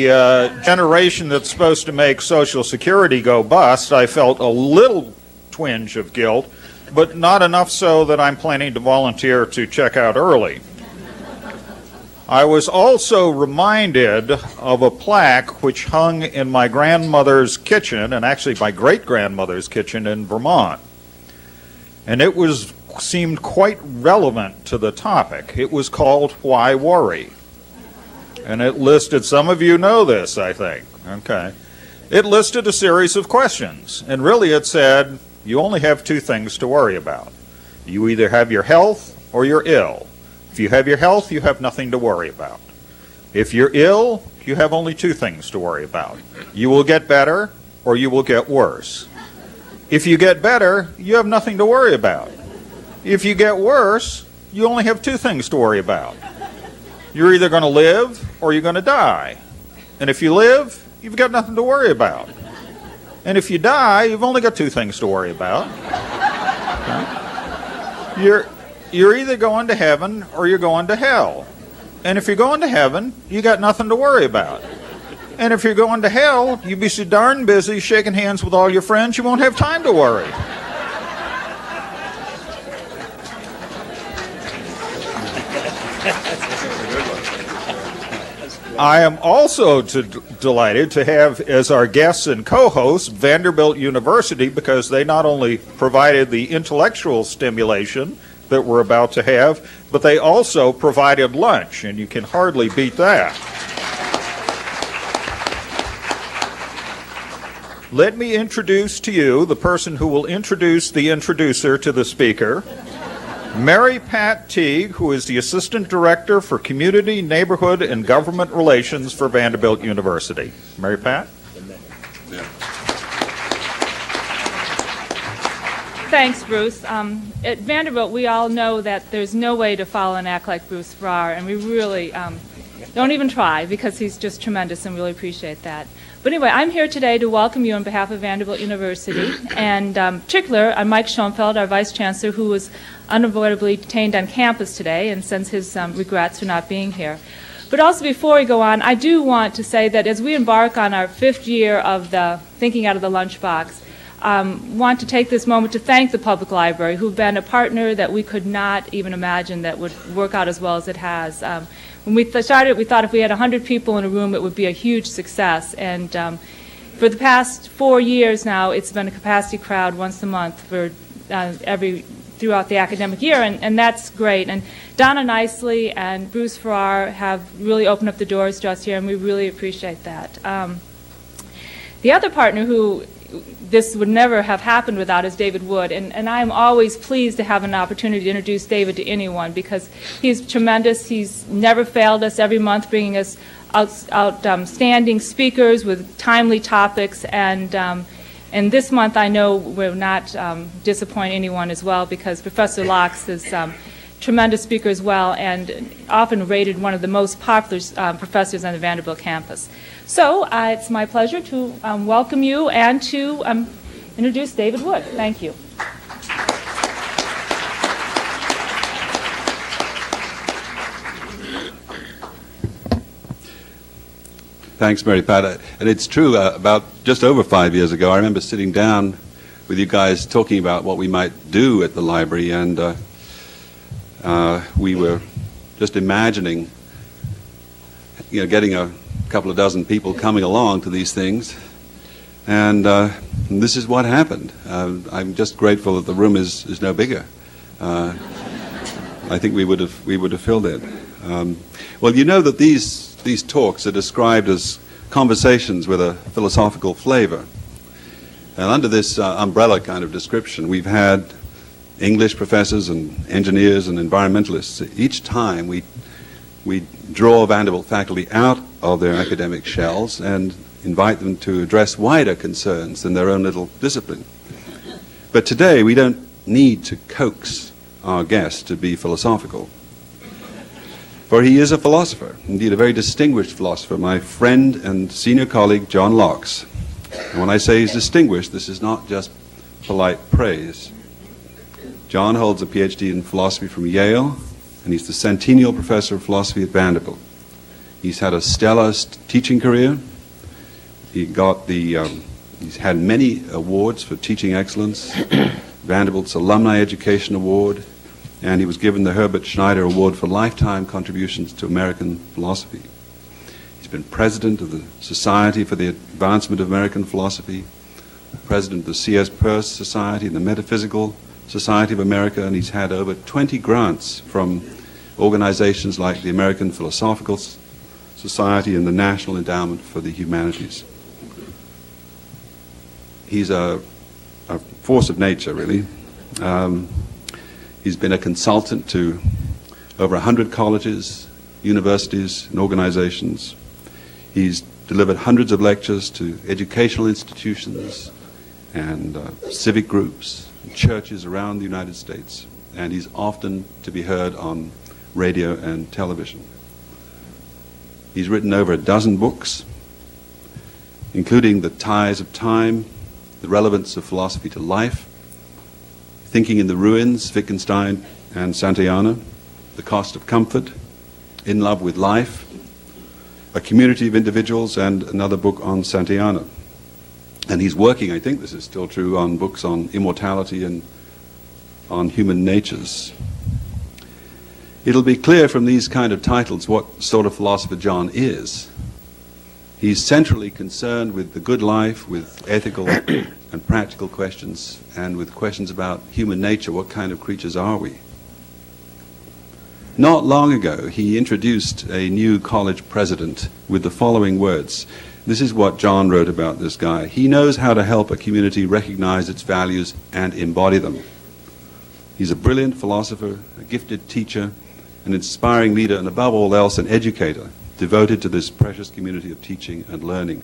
The generation that's supposed to make Social Security go bust, I felt a little twinge of guilt, but not enough so that I'm planning to volunteer to check out early. I was also reminded of a plaque which hung in my grandmother's kitchen, and actually my great-grandmother's kitchen in Vermont. And it seemed quite relevant to the topic. It was called Why Worry? And it listed, some of you know this, I think, okay. It listed a series of questions, and really it said, you only have two things to worry about. You either have your health or you're ill. If you have your health, you have nothing to worry about. If you're ill, you have only two things to worry about. You will get better or you will get worse. If you get better, you have nothing to worry about. If you get worse, you only have two things to worry about. You're either going to live or you're going to die. And if you live, you've got nothing to worry about. And if you die, you've only got two things to worry about. Okay? You're either going to heaven or you're going to hell. And if you're going to heaven, you got nothing to worry about. And if you're going to hell, you'll be so darn busy shaking hands with all your friends, you won't have time to worry. I am also delighted to have as our guests and co-hosts Vanderbilt University, because they not only provided the intellectual stimulation that we're about to have, but they also provided lunch, and you can hardly beat that. Let me introduce to you the person who will introduce the introducer to the speaker, Mary Pat Teague, who is the Assistant Director for Community, Neighborhood, and Government Relations for Vanderbilt University. Mary Pat? Thanks, Bruce. At Vanderbilt, we all know that there's no way to follow and act like Bruce Farrar, and we really don't even try, because he's just tremendous, and really appreciate that. But anyway, I'm here today to welcome you on behalf of Vanderbilt University, and in particular, Mike Schoenfeld, our Vice Chancellor, who was unavoidably detained on campus today and sends his regrets for not being here. But also, before we go on, I do want to say that as we embark on our 5th year of the Thinking Out of the Lunchbox, want to take this moment to thank the Public Library, who've been a partner that we could not even imagine that would work out as well as it has. When we started, we thought if we had 100 people in a room, it would be a huge success. And for the past 4 years now, it's been a capacity crowd once a month for throughout the academic year, and that's great. And Donna Nicely and Bruce Farrar have really opened up the doors to us here, and we really appreciate that. The other partner who this would never have happened without is David Wood, and I'm always pleased to have an opportunity to introduce David to anyone, because he's tremendous. He's never failed us every month, bringing us outstanding speakers with timely topics, and this month I know we'll not disappoint anyone as well, because Professor Lachs is tremendous speaker as well, and often rated one of the most popular professors on the Vanderbilt campus. So it's my pleasure to welcome you and to introduce David Wood. Thank you. Thanks, Mary Pat. And it's true, about just over 5 years ago, I remember sitting down with you guys talking about what we might do at the library, and we were just imagining, getting a couple of dozen people coming along to these things, and this is what happened. I'm just grateful that the room is no bigger. I think we would have filled it. Well, you know that these talks are described as conversations with a philosophical flavor, and under this umbrella kind of description, we've had English professors and engineers and environmentalists. Each time we draw Vanderbilt faculty out of their academic shells and invite them to address wider concerns than their own little discipline. But today we don't need to coax our guest to be philosophical, for he is a philosopher, indeed a very distinguished philosopher, my friend and senior colleague John Lachs. And when I say he's distinguished, this is not just polite praise. John holds a PhD in philosophy from Yale, and he's the Centennial Professor of Philosophy at Vanderbilt. He's had a stellar teaching career. He's had many awards for teaching excellence, Vanderbilt's Alumni Education Award, and he was given the Herbert Schneider Award for lifetime contributions to American philosophy. He's been president of the Society for the Advancement of American Philosophy, president of the C.S. Peirce Society and the Metaphysical Society of America, and he's had over 20 grants from organizations like the American Philosophical Society and the National Endowment for the Humanities. He's a force of nature, really. He's been a consultant to over 100 colleges, universities, and organizations. He's delivered hundreds of lectures to educational institutions and civic groups, and churches around the United States, and he's often to be heard on radio and television. He's written over a dozen books, including The Ties of Time, The Relevance of Philosophy to Life, Thinking in the Ruins, Wittgenstein and Santayana, The Cost of Comfort, In Love with Life, A Community of Individuals, and another book on Santayana. And he's working, I think this is still true, on books on immortality and on human natures. It'll be clear from these kind of titles what sort of philosopher John is. He's centrally concerned with the good life, with ethical and practical questions, and with questions about human nature. What kind of creatures are we? Not long ago, he introduced a new college president with the following words. This is what John wrote about this guy. He knows how to help a community recognize its values and embody them. He's a brilliant philosopher, a gifted teacher, an inspiring leader, and above all else, an educator, devoted to this precious community of teaching and learning.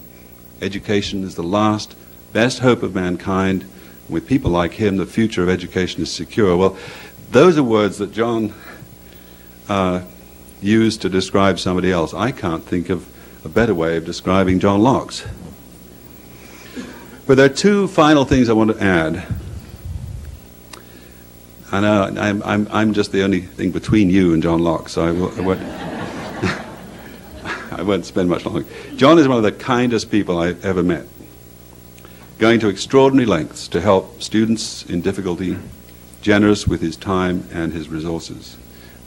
Education is the last, best hope of mankind. With people like him, the future of education is secure. Well, those are words that John used to describe somebody else. I can't think of a better way of describing John Lachs. But there are two final things I want to add. I know I'm just the only thing between you and John Lachs, so I won't I won't spend much longer. John is one of the kindest people I've ever met, going to extraordinary lengths to help students in difficulty, generous with his time and his resources.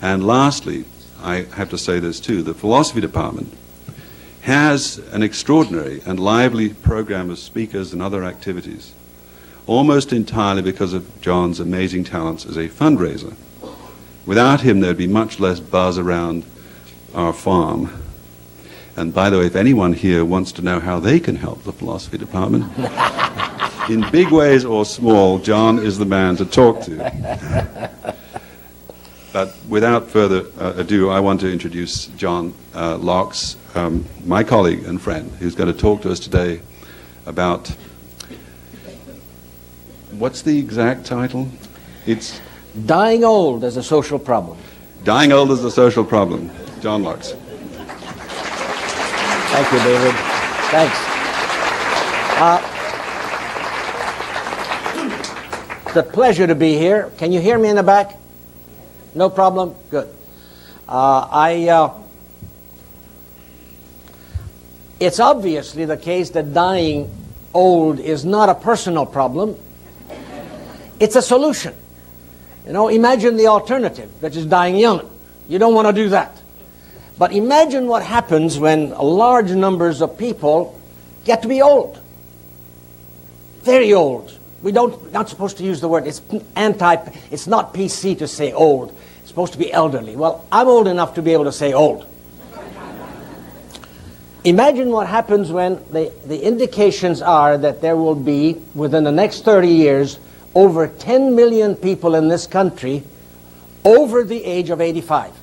And lastly, I have to say this too, the philosophy department has an extraordinary and lively program of speakers and other activities, almost entirely because of John's amazing talents as a fundraiser. Without him, there'd be much less buzz around our farm. And by the way, if anyone here wants to know how they can help the philosophy department, in big ways or small, John is the man to talk to. But without further ado, I want to introduce John Lachs, my colleague and friend, who's going to talk to us today about, what's the exact title? It's Dying Old as a Social Problem. Dying Old as a Social Problem. John Lachs. Thank you, David. Thanks. It's a pleasure to be here. Can you hear me in the back? No problem? Good. It's obviously the case that dying old is not a personal problem. It's a solution. You know, imagine the alternative, which is dying young. You don't want to do that. But imagine what happens when large numbers of people get to be old. Very old. Not supposed to use the word, it's not PC to say old. It's supposed to be elderly. Well, I'm old enough to be able to say old. Imagine what happens when the indications are that there will be, within the next 30 years, over 10 million people in this country over the age of 85.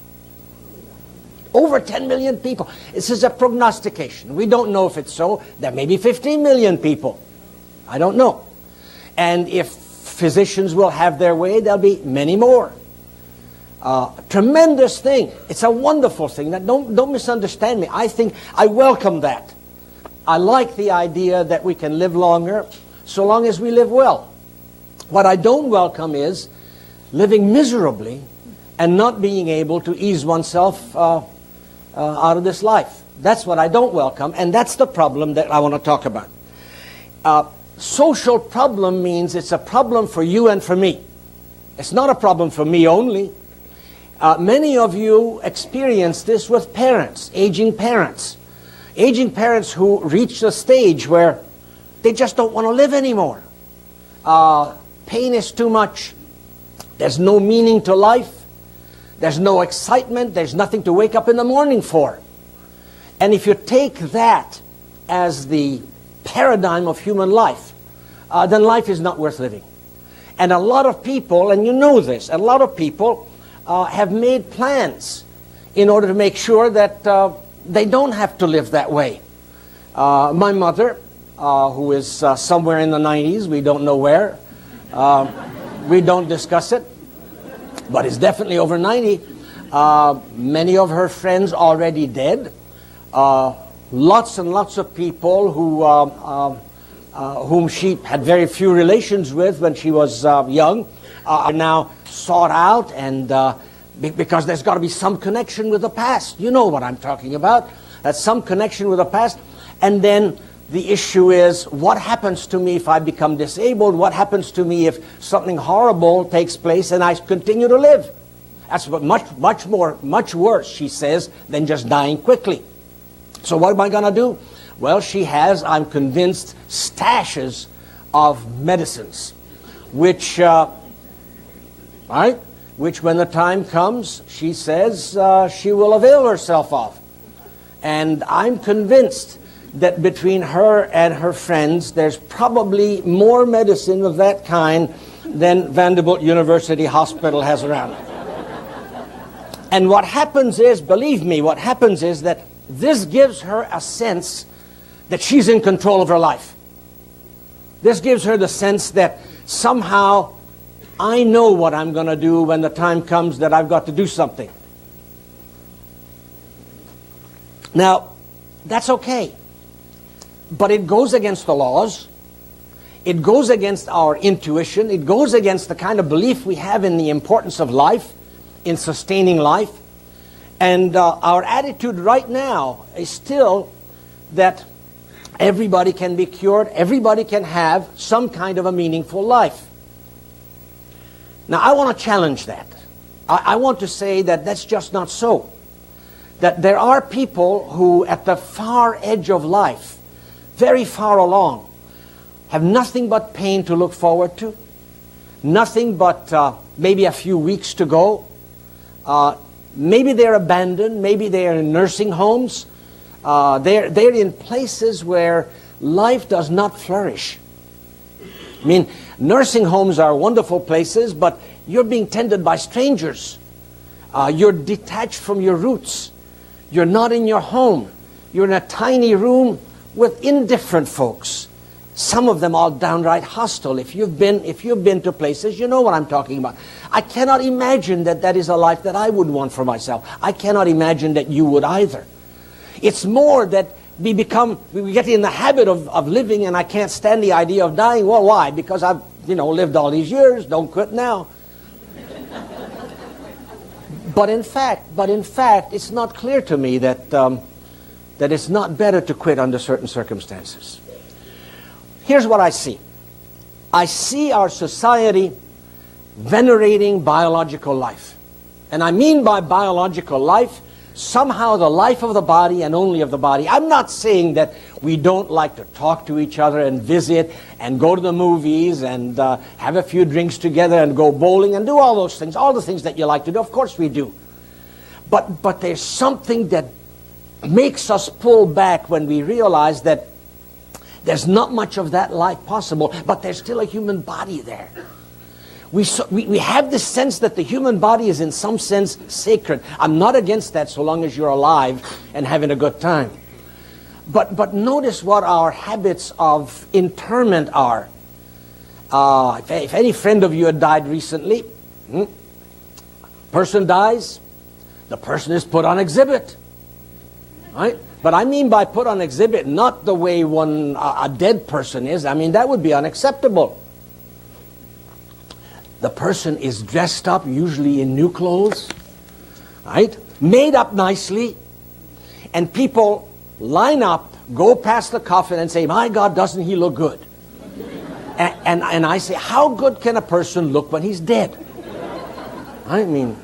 Over 10 million people. This is a prognostication. We don't know if it's so. There may be 15 million people. I don't know. And if physicians will have their way, there'll be many more. Tremendous thing. It's a wonderful thing. Now, don't misunderstand me. I welcome that. I like the idea that we can live longer so long as we live well. What I don't welcome is living miserably and not being able to ease oneself out of this life. That's what I don't welcome, and that's the problem that I want to talk about. Social problem means it's a problem for you and for me. It's not a problem for me only. Many of you experience this with parents, aging parents who reach a stage where they just don't want to live anymore. Pain is too much. There's no meaning to life. There's no excitement. There's nothing to wake up in the morning for. And if you take that as the paradigm of human life, then life is not worth living. And a lot of people, and you know this, a lot of people have made plans in order to make sure that they don't have to live that way. My mother, who is somewhere in the 90s, we don't know where, we don't discuss it, but is definitely over 90. Many of her friends already dead. Lots and lots of people whom she had very few relations with when she was young are now sought out, and because there's got to be some connection with the past. You know what I'm talking about. That's some connection with the past. And then the issue is, what happens to me if I become disabled? What happens to me if something horrible takes place and I continue to live? That's much worse, she says, than just dying quickly. So what am I going to do? Well, she has, I'm convinced, stashes of medicines, which when the time comes, she says she will avail herself of. And I'm convinced that between her and her friends, there's probably more medicine of that kind than Vanderbilt University Hospital has around. And what happens is, believe me, what happens is that this gives her a sense that she's in control of her life. This gives her the sense that somehow I know what I'm going to do when the time comes that I've got to do something. Now, that's okay. But it goes against the laws. It goes against our intuition. It goes against the kind of belief we have in the importance of life, in sustaining life. And our attitude right now is still that everybody can be cured, everybody can have some kind of a meaningful life. Now, I want to challenge that. I want to say that that's just not so. That there are people who, at the far edge of life, very far along, have nothing but pain to look forward to, nothing but maybe a few weeks to go. Maybe they're abandoned, maybe they're in nursing homes. They're in places where life does not flourish. I mean, nursing homes are wonderful places, but you're being tended by strangers. You're detached from your roots. You're not in your home. You're in a tiny room with indifferent folks. Some of them all downright hostile. If you've been to places, you know what I'm talking about. I cannot imagine that that is a life that I would want for myself. I cannot imagine that you would either. It's more that we get in the habit of living, and I can't stand the idea of dying. Well, why? Because I've, lived all these years. Don't quit now. But in fact, it's not clear to me that that it's not better to quit under certain circumstances. Here's what I see. I see our society venerating biological life. And I mean by biological life, somehow the life of the body and only of the body. I'm not saying that we don't like to talk to each other and visit and go to the movies and have a few drinks together and go bowling and do all those things, all the things that you like to do. Of course we do. But there's something that makes us pull back when we realize that there's not much of that life possible, but there's still a human body there. We have this sense that the human body is in some sense sacred. I'm not against that so long as you're alive and having a good time. But notice what our habits of interment are. If any friend of you had died recently, person dies, the person is put on exhibit. Right? But I mean by put on exhibit, not the way a dead person is. I mean, that would be unacceptable. The person is dressed up, usually in new clothes, right? Made up nicely, And people line up, go past the coffin and say, my God, doesn't he look good? And I say, how good can a person look when he's dead? I mean,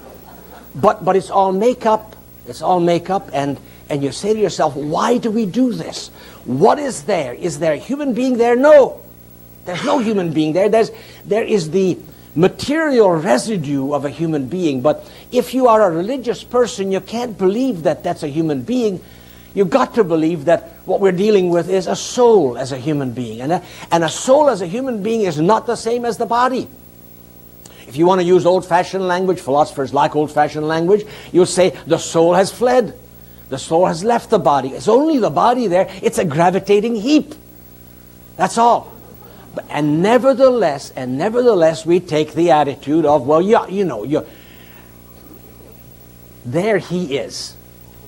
but it's all makeup. It's all makeup. And you say to yourself, why do we do this? What is there? Is there a human being there? No. There's no human being there. There is the material residue of a human being. But if you are a religious person, you can't believe that that's a human being. You've got to believe that what we're dealing with is a soul as a human being. And a soul as a human being is not the same as the body. If you want to use old-fashioned language, philosophers like old-fashioned language, you'll say the soul has fled. The soul has left the body. It's only the body there. It's a gravitating heap. That's all. And nevertheless, we take the attitude of, well, there he is.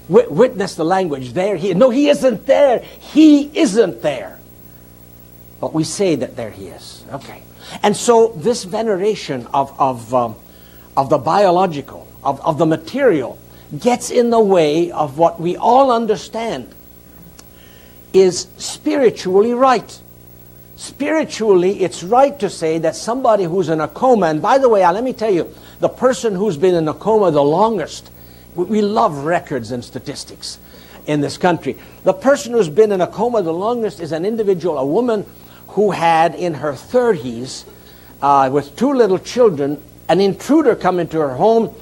Witness the language. There he is. No, he isn't there. He isn't there. But we say that there he is. Okay. And so this veneration of the biological, of the material, gets in the way of what we all understand is spiritually right. Spiritually, it's right to say that somebody who's in a coma, and by the way, let me tell you, the person who's been in a coma the longest, we love records and statistics in this country. The person who's been in a coma the longest is an individual, a woman who had in her 30s, with 2 little children, an intruder come into her home.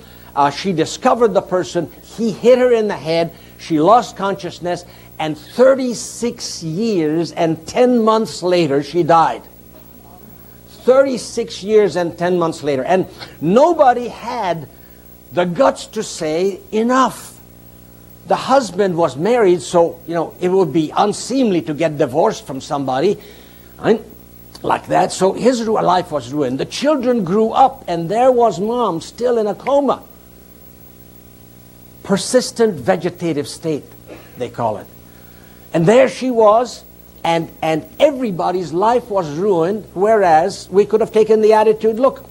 She discovered the person. He hit her in the head. She lost consciousness. And 36 years and 10 months later, she died. 36 years and 10 months later. And nobody had the guts to say enough. The husband was married, so, it would be unseemly to get divorced from somebody like that. So his life was ruined. The children grew up, and there was mom still in a coma. Persistent vegetative state, they call it. And there she was, and everybody's life was ruined, whereas we could have taken the attitude, look,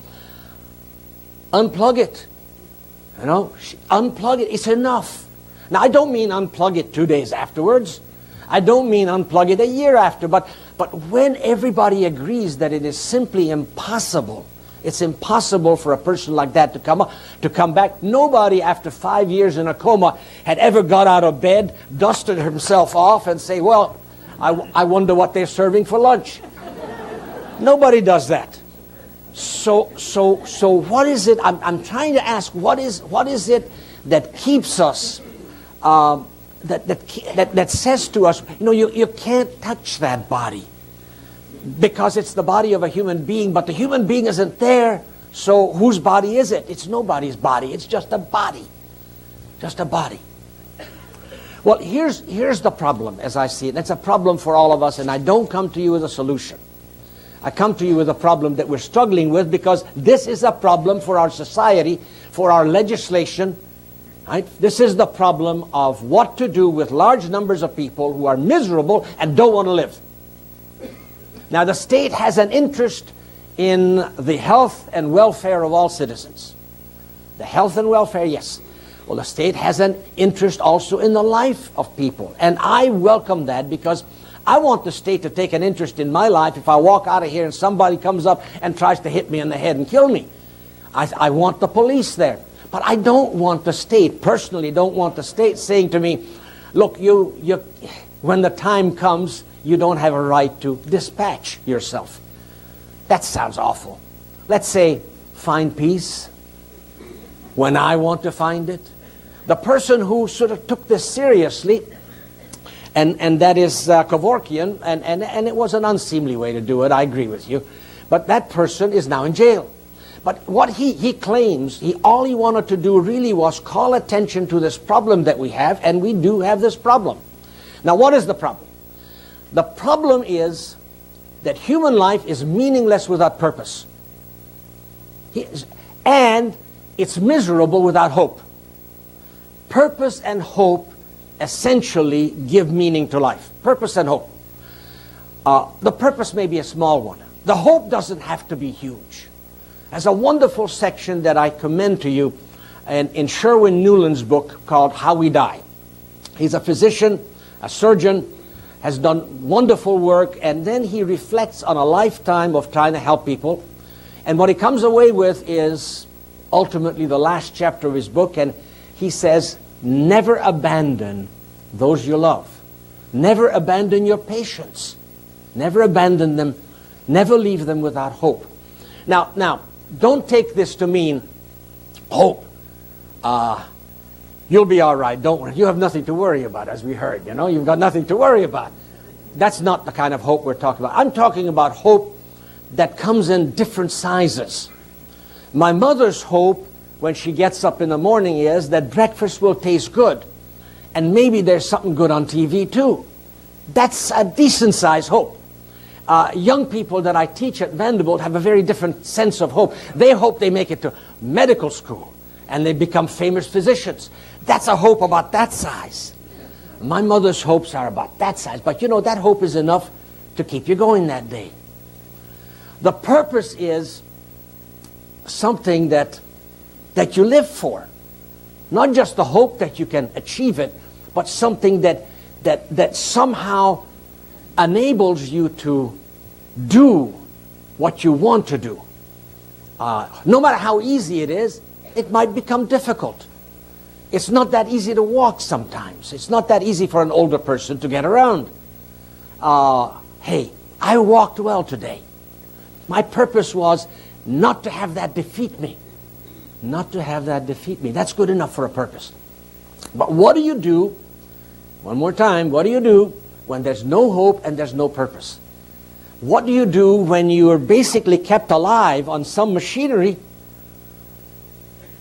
unplug it. Unplug it. It's enough. Now, I don't mean unplug it 2 days afterwards. I don't mean unplug it a year after. But when everybody agrees that it is simply impossible, it's impossible for a person like that to come back. Nobody after 5 years in a coma had ever got out of bed, dusted himself off, and say, well, I wonder what they're serving for lunch. Nobody does that. So what is it? I'm trying to ask, what is it that keeps us, that says to us, you can't touch that body because it's the body of a human being, but the human being isn't there. So whose body is it? It's nobody's body. It's just a body. Just a body. Well, here's the problem as I see it. It's a problem for all of us, and I don't come to you with a solution. I come to you with a problem that we're struggling with because this is a problem for our society, for our legislation. Right? This is the problem of what to do with large numbers of people who are miserable and don't want to live. Now, the state has an interest in the health and welfare of all citizens. The health and welfare, yes. Well, the state has an interest also in the life of people. And I welcome that because I want the state to take an interest in my life if I walk out of here and somebody comes up and tries to hit me in the head and kill me. I want the police there. But I don't want the state, personally don't want the state saying to me, look, when the time comes, you don't have a right to dispatch yourself. That sounds awful. Let's say, find peace when I want to find it. The person who sort of took this seriously, and that is Kevorkian, and it was an unseemly way to do it, I agree with you, but that person is now in jail. But what he claims, all he wanted to do really was call attention to this problem that we have, and we do have this problem. Now, what is the problem? The problem is that human life is meaningless without purpose. And it's miserable without hope. Purpose and hope essentially give meaning to life. Purpose and hope. The purpose may be a small one. The hope doesn't have to be huge. There's a wonderful section that I commend to you in Sherwin Newland's book called How We Die. He's a physician, a surgeon, has done wonderful work, and then he reflects on a lifetime of trying to help people. And what he comes away with is ultimately the last chapter of his book, and he says, never abandon those you love. Never abandon your patients. Never abandon them. Never leave them without hope. Now, don't take this to mean hope. You'll be all right, don't worry. You have nothing to worry about, as we heard, you know. You've got nothing to worry about. That's not the kind of hope we're talking about. I'm talking about hope that comes in different sizes. My mother's hope when she gets up in the morning is that breakfast will taste good. And maybe there's something good on TV too. That's a decent sized hope. Young people that I teach at Vanderbilt have a very different sense of hope. They hope they make it to medical school and they become famous physicians. That's a hope about that size. My mother's hopes are about that size. But you know, that hope is enough to keep you going that day. The purpose is something that you live for. Not just the hope that you can achieve it, but something that somehow enables you to do what you want to do. No matter how easy it is, it might become difficult. It's not that easy to walk sometimes. It's not that easy for an older person to get around. Hey, I walked well today. My purpose was not to have that defeat me. Not to have that defeat me. That's good enough for a purpose. But what do you do, one more time, what do you do when there's no hope and there's no purpose? What do you do when you are basically kept alive on some machinery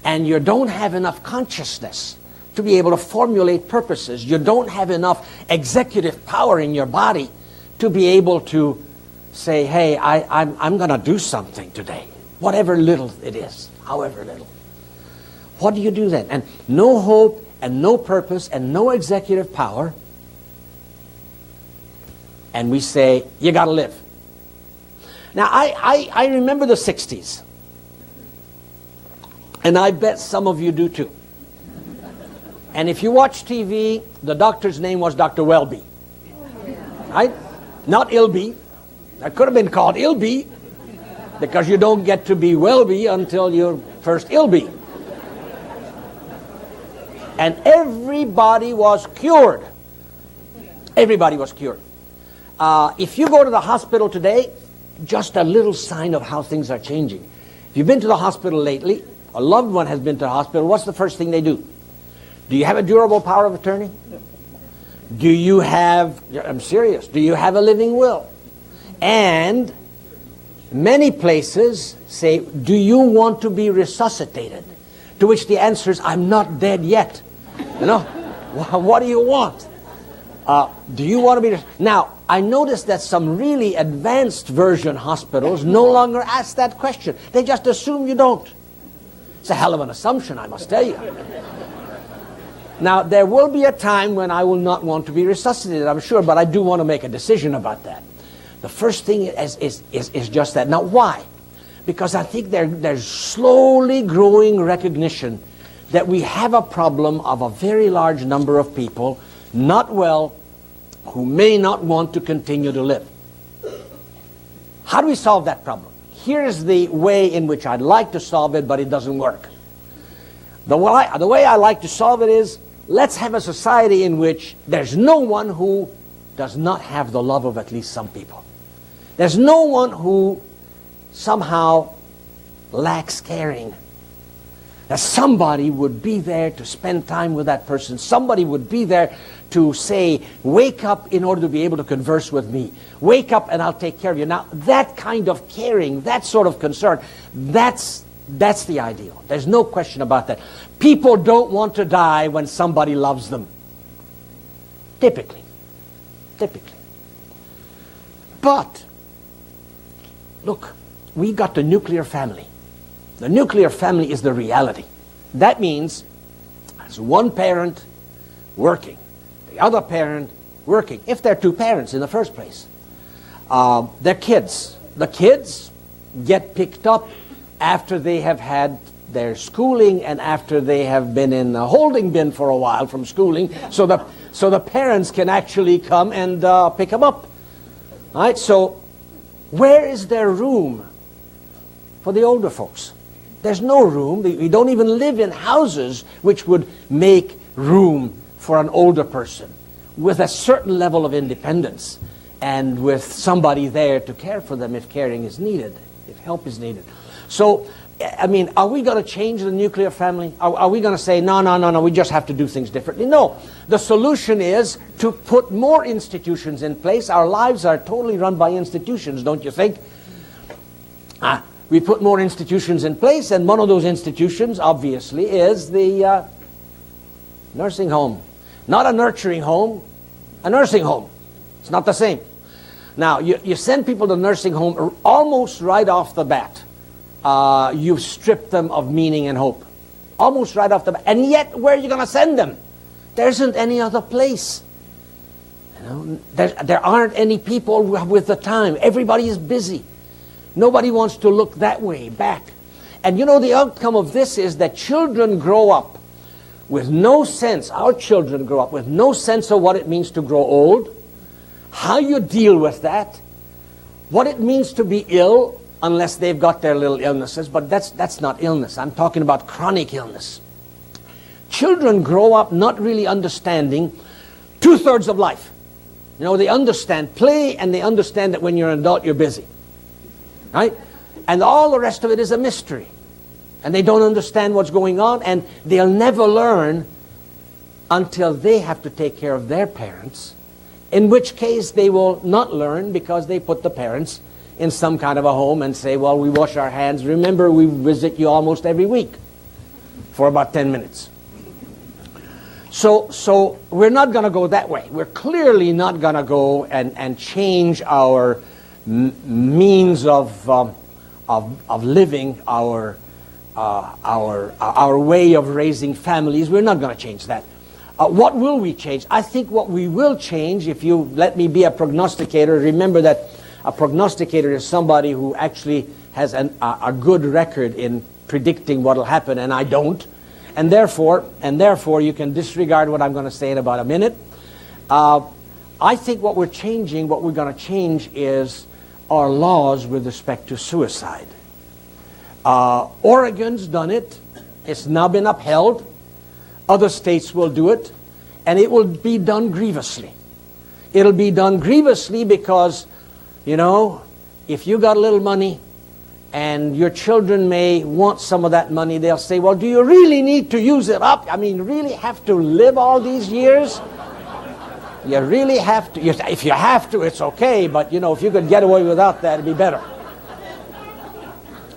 and you don't have enough consciousness to be able to formulate purposes? You don't have enough executive power in your body to be able to say, hey, I'm going to do something today, whatever little it is, however little. What do you do then? And no hope and no purpose and no executive power. And we say, you got to live. Now, I remember the 60s. And I bet some of you do too. And if you watch TV, the doctor's name was Dr. Welby. Right? Not Ilby. That could have been called Ilby, because you don't get to be Welby until you're first Ilby. And everybody was cured. Everybody was cured. If you go to the hospital today, just a little sign of how things are changing. If you've been to the hospital lately, a loved one has been to the hospital, what's the first thing they do? Do you have a durable power of attorney? Do you have, I'm serious, do you have a living will? And many places say, do you want to be resuscitated? To which the answer is, I'm not dead yet. You know, what do you want? Do you want to be... Now, I noticed that some really advanced version hospitals no longer ask that question. They just assume you don't. It's a hell of an assumption, I must tell you. Now, there will be a time when I will not want to be resuscitated, I'm sure, but I do want to make a decision about that. The first thing is just that. Now, why? Because I think there's slowly growing recognition that we have a problem of a very large number of people, not well, who may not want to continue to live. How do we solve that problem? Here's the way in which I'd like to solve it, but it doesn't work. The way I like to solve it is, let's have a society in which there's no one who does not have the love of at least some people. There's no one who somehow lacks caring. That somebody would be there to spend time with that person. Somebody would be there to say, wake up in order to be able to converse with me. Wake up and I'll take care of you. Now, that kind of caring, that sort of concern, that's the ideal. There's no question about that. People don't want to die when somebody loves them. Typically. But, look, we got the nuclear family. The nuclear family is the reality. That means there's one parent working, the other parent working, if they're two parents in the first place. Their kids. The kids get picked up after they have had their schooling and after they have been in a holding bin for a while from schooling. So so the parents can actually come and pick them up. All right, so where is there room for the older folks? There's no room. We don't even live in houses which would make room for an older person with a certain level of independence and with somebody there to care for them if caring is needed, if help is needed. So, I mean, are we going to change the nuclear family? Are we going to say, no, we just have to do things differently? No. The solution is to put more institutions in place. Our lives are totally run by institutions, don't you think? We put more institutions in place, and one of those institutions, obviously, is the nursing home. Not a nurturing home, a nursing home. It's not the same. Now, you send people to nursing home almost right off the bat. You've stripped them of meaning and hope. Almost right off the bat. And yet, where are you going to send them? There isn't any other place. You know, there aren't any people with the time. Everybody is busy. Nobody wants to look that way back. And you know, the outcome of this is that children grow up with no sense, our children grow up with no sense of what it means to grow old, how you deal with that, what it means to be ill, unless they've got their little illnesses, but that's not illness. I'm talking about chronic illness. Children grow up not really understanding 2/3 of life. You know, they understand play, and they understand that when you're an adult, you're busy. Right? And all the rest of it is a mystery. And they don't understand what's going on, and they'll never learn until they have to take care of their parents, in which case they will not learn because they put the parents in some kind of a home and say, well, we wash our hands. Remember, we visit you almost every week for about 10 minutes. So we're not going to go that way. We're clearly not going to go and change our means of living, our way of raising families. We're not going to change that. What will we change? I think what we will change, if you let me be a prognosticator, remember that a prognosticator is somebody who actually has a good record in predicting what will happen, and I don't. And therefore, you can disregard what I'm going to say in about a minute. I think what we're going to change is our laws with respect to suicide. Oregon's done it. It's now been upheld. Other states will do it. And it will be done grievously. It'll be done grievously because, you know, if you got a little money and your children may want some of that money, they'll say, well, do you really need to use it up? I mean, really have to live all these years? You really have to. If you have to, it's okay. But, you know, if you could get away without that, it'd be better.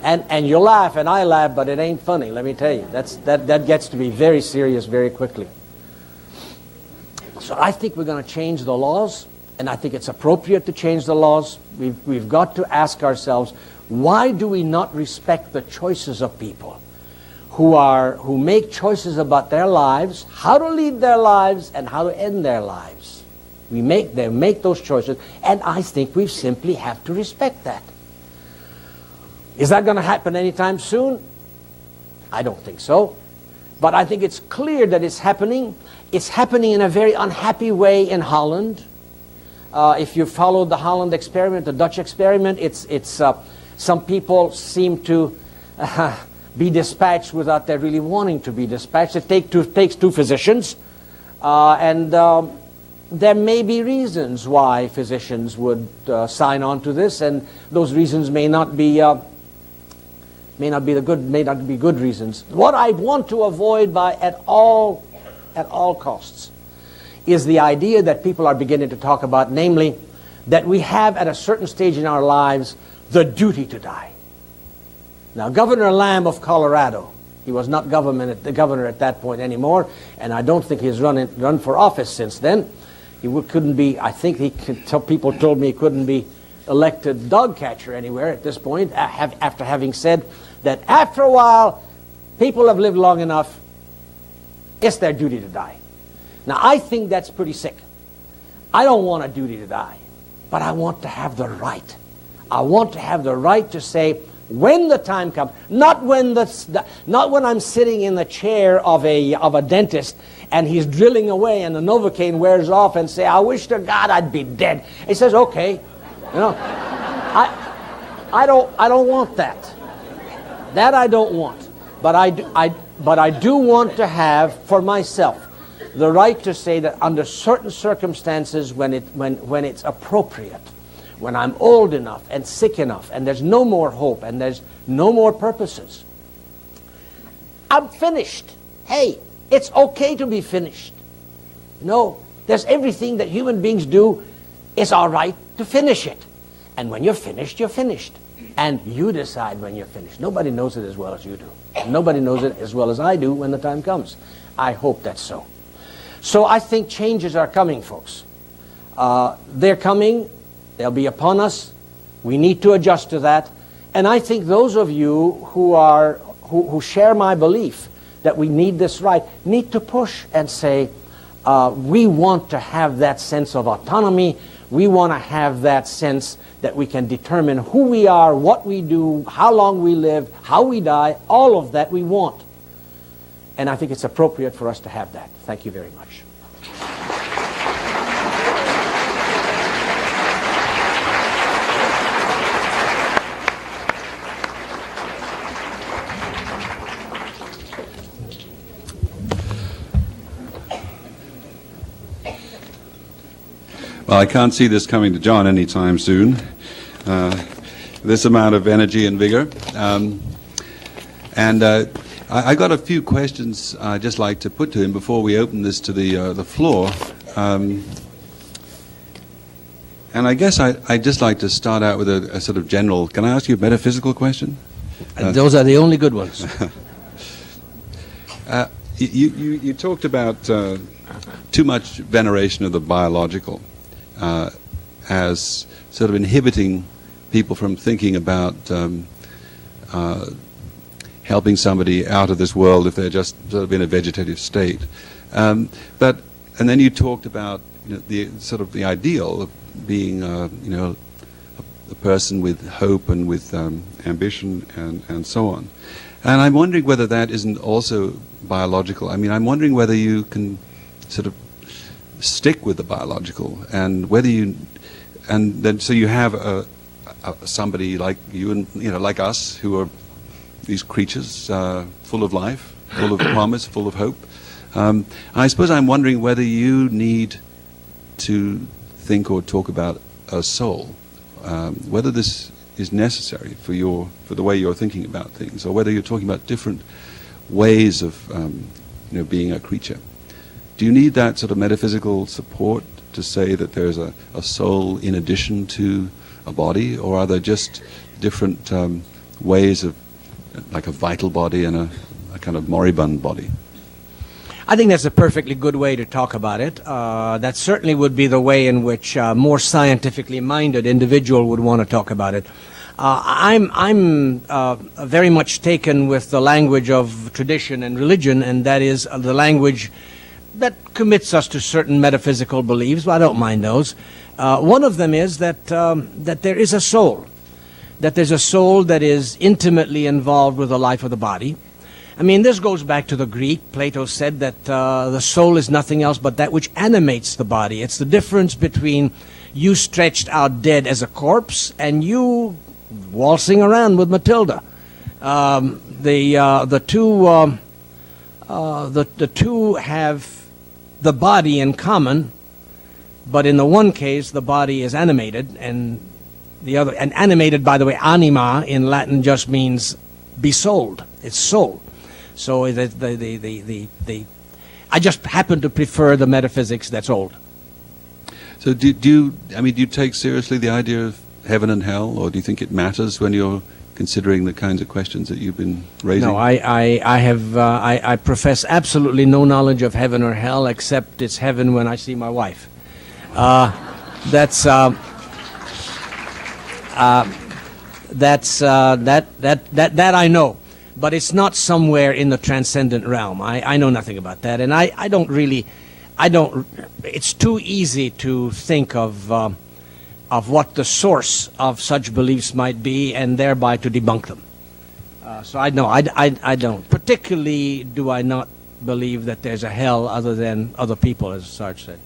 And you laugh, and I laugh, but it ain't funny, let me tell you. That gets to be very serious very quickly. So I think we're going to change the laws, and I think it's appropriate to change the laws. We've got to ask ourselves, why do we not respect the choices of people who make choices about their lives, how to lead their lives, and how to end their lives? They make those choices, and I think we simply have to respect that. Is that going to happen anytime soon? I don't think so. But I think it's clear that it's happening. It's happening in a very unhappy way in Holland. If you followed the Holland experiment, the Dutch experiment, some people seem to be dispatched without their really wanting to be dispatched. It takes two physicians. There may be reasons why physicians would sign on to this, and those reasons may not be good reasons. What I want to avoid at all costs is the idea that people are beginning to talk about, namely, that we have at a certain stage in our lives the duty to die. Now, Governor Lamb of Colorado, he was not the governor at that point anymore, and I don't think he's run for office since then. He couldn't be. I think people told me he couldn't be elected dog catcher anywhere at this point, after having said that after a while, people have lived long enough, it's their duty to die. Now, I think that's pretty sick. I don't want a duty to die, but I want to have the right. I want to have the right to say, When the time comes, not when I'm sitting in the chair of a dentist and he's drilling away and the Novocaine wears off and say, I wish to God I'd be dead. He says, okay, I don't want that. That I don't want. But I do want to have for myself the right to say that under certain circumstances, when it's appropriate, when I'm old enough and sick enough and there's no more hope and there's no more purposes, I'm finished. Hey, it's okay to be finished. There's everything that human beings do. It's all right to finish it. And when you're finished, you're finished. And you decide when you're finished. Nobody knows it as well as you do. Nobody knows it as well as I do when the time comes. I hope that's so. So I think changes are coming, folks. They're coming. They'll be upon us. We need to adjust to that. And I think those of you who share my belief that we need this right need to push and say, we want to have that sense of autonomy. We want to have that sense that we can determine who we are, what we do, how long we live, how we die, all of that we want. And I think it's appropriate for us to have that. Thank you very much. Well, I can't see this coming to John anytime soon, this amount of energy and vigor. I got a few questions I'd just like to put to him before we open this to the floor. And I guess I'd just like to start out with a sort of general, can I ask you a metaphysical question? Those are the only good ones. You talked about too much veneration of the biological as sort of inhibiting people from thinking about helping somebody out of this world if they're just sort of in a vegetative state. And then you talked about the sort of the ideal of being a person with hope and with ambition and so on. And I'm wondering whether that isn't also biological. I mean, I'm wondering whether you can sort of stick with the biological, and whether you, and then so you have somebody like you and like us, who are these creatures full of life, full of promise, full of hope. I suppose I'm wondering whether you need to think or talk about a soul, whether this is necessary for the way you're thinking about things, or whether you're talking about different ways of being a creature. Do you need that sort of metaphysical support to say that there's a soul in addition to a body, or are there just different ways of, like a vital body and a kind of moribund body? I think that's a perfectly good way to talk about it. That certainly would be the way in which a more scientifically minded individual would want to talk about it. I'm very much taken with the language of tradition and religion, and that is the language that commits us to certain metaphysical beliefs. Well, I don't mind those. One of them is that there is a soul, that there's a soul that is intimately involved with the life of the body. I mean, this goes back to the Greek. Plato said that the soul is nothing else but that which animates the body. It's the difference between you stretched out dead as a corpse and you waltzing around with Matilda. The two have the body in common, but in the one case the body is animated, and the other, and animated, by the way, anima in Latin just means be souled. It's soul. So I just happen to prefer the metaphysics that's old. So do you take seriously the idea of heaven and hell, or do you think it matters when you're considering the kinds of questions that you've been raising? No, I profess absolutely no knowledge of heaven or hell, except it's heaven when I see my wife. That I know. But it's not somewhere in the transcendent realm. I know nothing about that, and it's too easy to think of of what the source of such beliefs might be, and thereby to debunk them. So I don't. Particularly do I not believe that there's a hell other than other people, as Sarge said.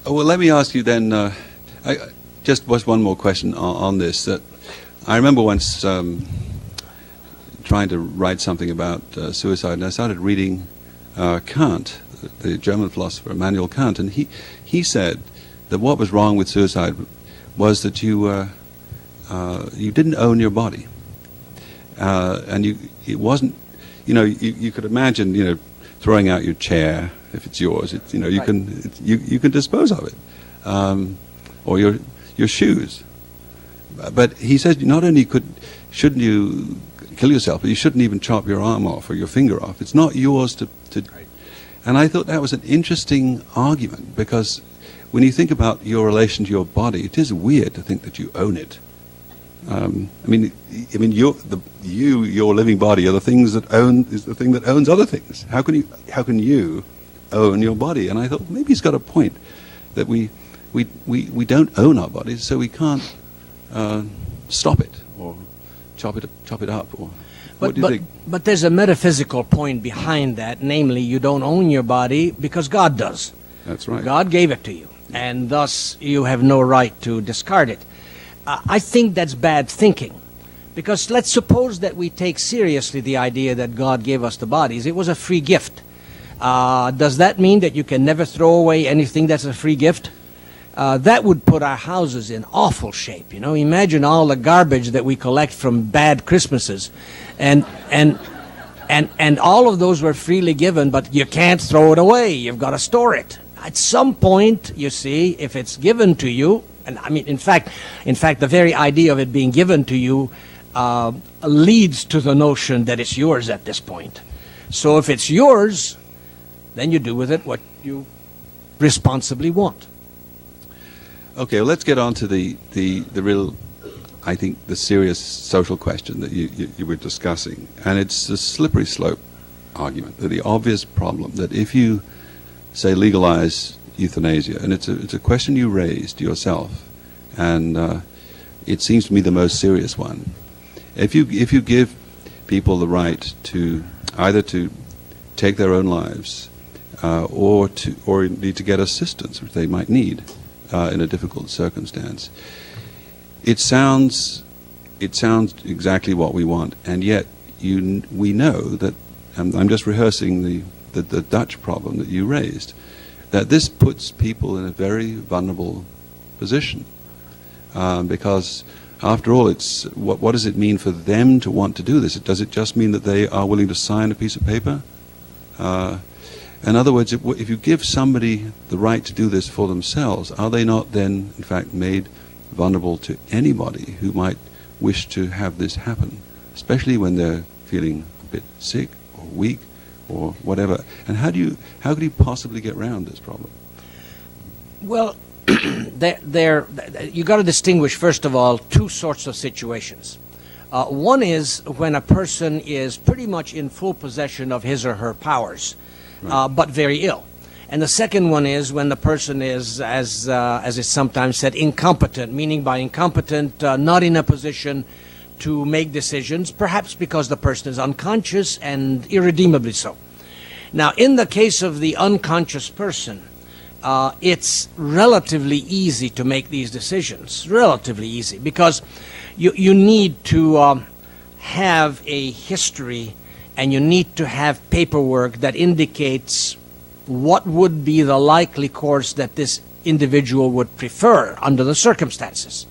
Well, let me ask you then, just was one more question on this. That I remember once trying to write something about suicide, and I started reading Kant, the German philosopher Immanuel Kant, and he said that what was wrong with suicide was that you didn't own your body, and it wasn't, you could imagine, throwing out your chair if it's yours. You can dispose of it, or your shoes. But he said not only shouldn't you kill yourself, but you shouldn't even chop your arm off or your finger off. It's not yours to. And I thought that was an interesting argument, because when you think about your relation to your body, it is weird to think that you own it. Your living body are the things that is the thing that owns other things. How can you own your body? And I thought maybe he's got a point, that we don't own our bodies, so we can't stop it or chop it up. Or what do you think? But there's a metaphysical point behind that, namely, you don't own your body because God does. That's right. God gave it to you, and thus you have no right to discard it. I think that's bad thinking, because let's suppose that we take seriously the idea that God gave us the bodies. It was a free gift. Does that mean that you can never throw away anything that's a free gift? That would put our houses in awful shape. Imagine all the garbage that we collect from bad Christmases, and all of those were freely given, but you can't throw it away. You've got to store it. At some point, you see, if it's given to you, and in fact, the very idea of it being given to you leads to the notion that it's yours at this point. So if it's yours, then you do with it what you responsibly want. Okay, well, let's get on to the real, I think, the serious social question that you were discussing. And it's the slippery slope argument, the obvious problem that if you, say, legalize euthanasia, and it's a question you raised yourself, and it seems to me the most serious one. If you give people the right to either to take their own lives, or indeed to get assistance, which they might need in a difficult circumstance, it sounds exactly what we want, and yet we know that, and I'm just rehearsing the Dutch problem that you raised, that this puts people in a very vulnerable position, because after all, it's what does it mean for them to want to do this? Does it just mean that they are willing to sign a piece of paper? In other words, if you give somebody the right to do this for themselves, are they not then, in fact, made vulnerable to anybody who might wish to have this happen, especially when they're feeling a bit sick or weak or whatever? And how could you possibly get around this problem? Well, you got to distinguish, first of all, two sorts of situations. One is when a person is pretty much in full possession of his or her powers, right, but very ill. And the second one is when the person is, as is sometimes said, incompetent, meaning by incompetent, not in a position to make decisions, perhaps because the person is unconscious and irredeemably so. Now, in the case of the unconscious person, it's relatively easy to make these decisions, relatively easy, because you need to have a history, and you need to have paperwork that indicates what would be the likely course that this individual would prefer under the circumstances.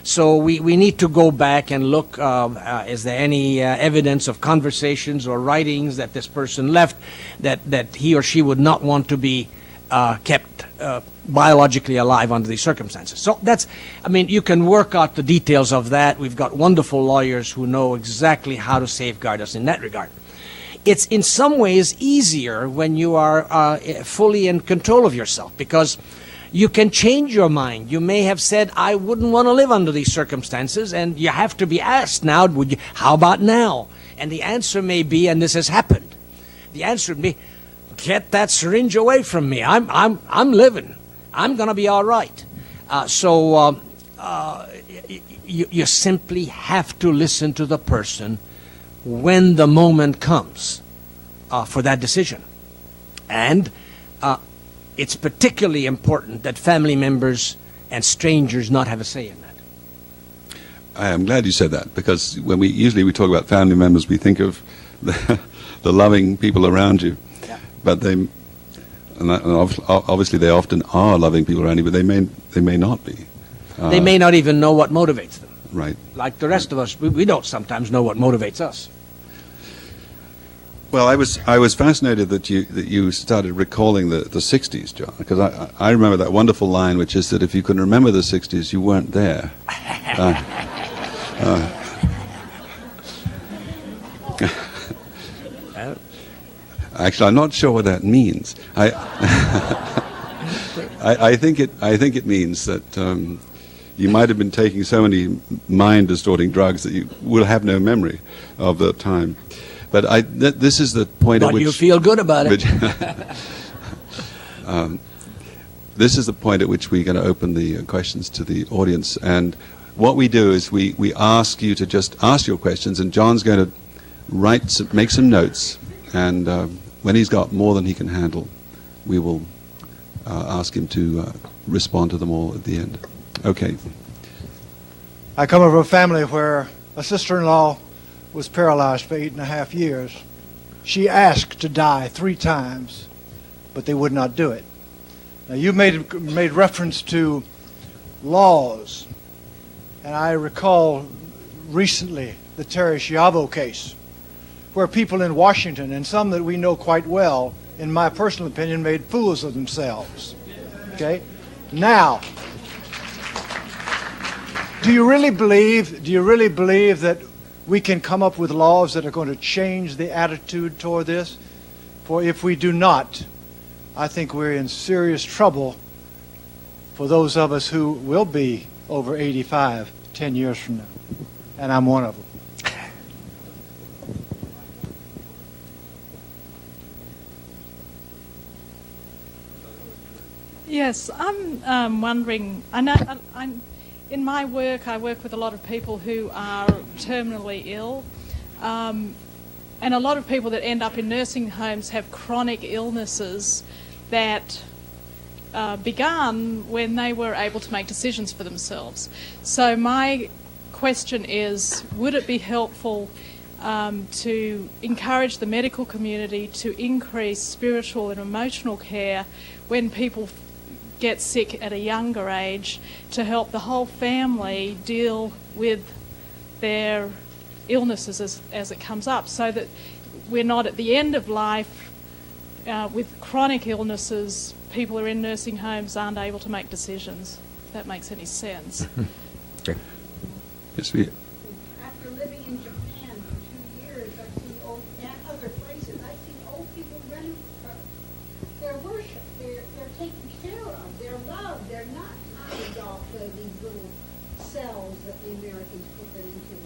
So we need to go back and look, is there any evidence of conversations or writings that this person left that he or she would not want to be kept biologically alive under these circumstances. So that's, you can work out the details of that. We've got wonderful lawyers who know exactly how to safeguard us in that regard. It's in some ways easier when you are fully in control of yourself, because you can change your mind. You may have said, I wouldn't want to live under these circumstances, and you have to be asked now, how about now? And the answer may be, and this has happened, the answer would be, get that syringe away from me. I'm living. I'm going to be all right. You simply have to listen to the person when the moment comes for that decision. And it's particularly important that family members and strangers not have a say in that. I am glad you said that, because when we usually talk about family members, we think of the loving people around you. Yeah. But obviously they often are loving people around you, but they may not be. They may not even know what motivates them. Right. Like the rest of us, we don't sometimes know what motivates us. Well, I was fascinated that you started recalling the 60s, John, because I remember that wonderful line, which is that if you can remember the 60s, you weren't there. Actually, I'm not sure what that means. I think it means that you might have been taking so many mind-distorting drugs that you will have no memory of the time. But this is the point at which... But you feel good about it. This is the point at which we're going to open the questions to the audience. And what we do is we ask you to just ask your questions, and John's going to make some notes. And when he's got more than he can handle, we will ask him to respond to them all at the end. Okay. I come from a family where a sister-in-law was paralyzed for 8.5 years. She asked to die 3 times, but they would not do it. Now, you made reference to laws, and I recall recently the Terry Schiavo case, where people in Washington, and some that we know quite well, in my personal opinion, made fools of themselves. Okay? Now, do you really believe that we can come up with laws that are going to change the attitude toward this? For if we do not, I think we're in serious trouble for those of us who will be over 85 10 years from now. And I'm one of them. Yes, I'm wondering, in my work, I work with a lot of people who are terminally ill, and a lot of people that end up in nursing homes have chronic illnesses that began when they were able to make decisions for themselves. So my question is, would it be helpful to encourage the medical community to increase spiritual and emotional care when people get sick at a younger age, to help the whole family deal with their illnesses as it comes up, so that we're not at the end of life with chronic illnesses, people are in nursing homes, aren't able to make decisions, if that makes any sense. Okay. Yes, we... After living in Japan for 2 years, I've seen and other places, I've seen old people running their worship. They're taken care of. They're loved. They're not tied off to these little cells that the Americans put them into.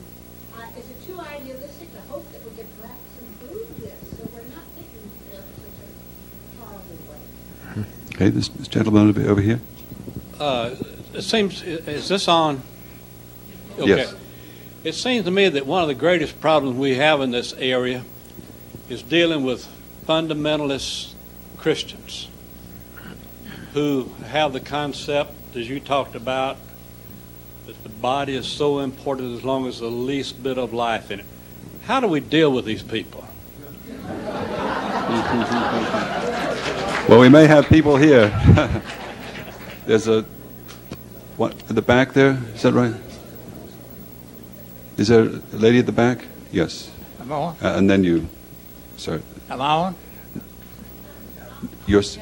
Is it too idealistic to hope that we could perhaps improve this so we're not taking care of such a horrible way? Okay, this gentleman over here. It seems, is this on? Okay. Yes. It seems to me that one of the greatest problems we have in this area is dealing with fundamentalist Christians who have the concept, as you talked about, that the body is so important as long as the least bit of life in it. How do we deal with these people? Well, we may have people here. There's a... What, at the back there? Is that right? Is there a lady at the back? Yes. Am I on? And then you, sir. Am I on? Yours.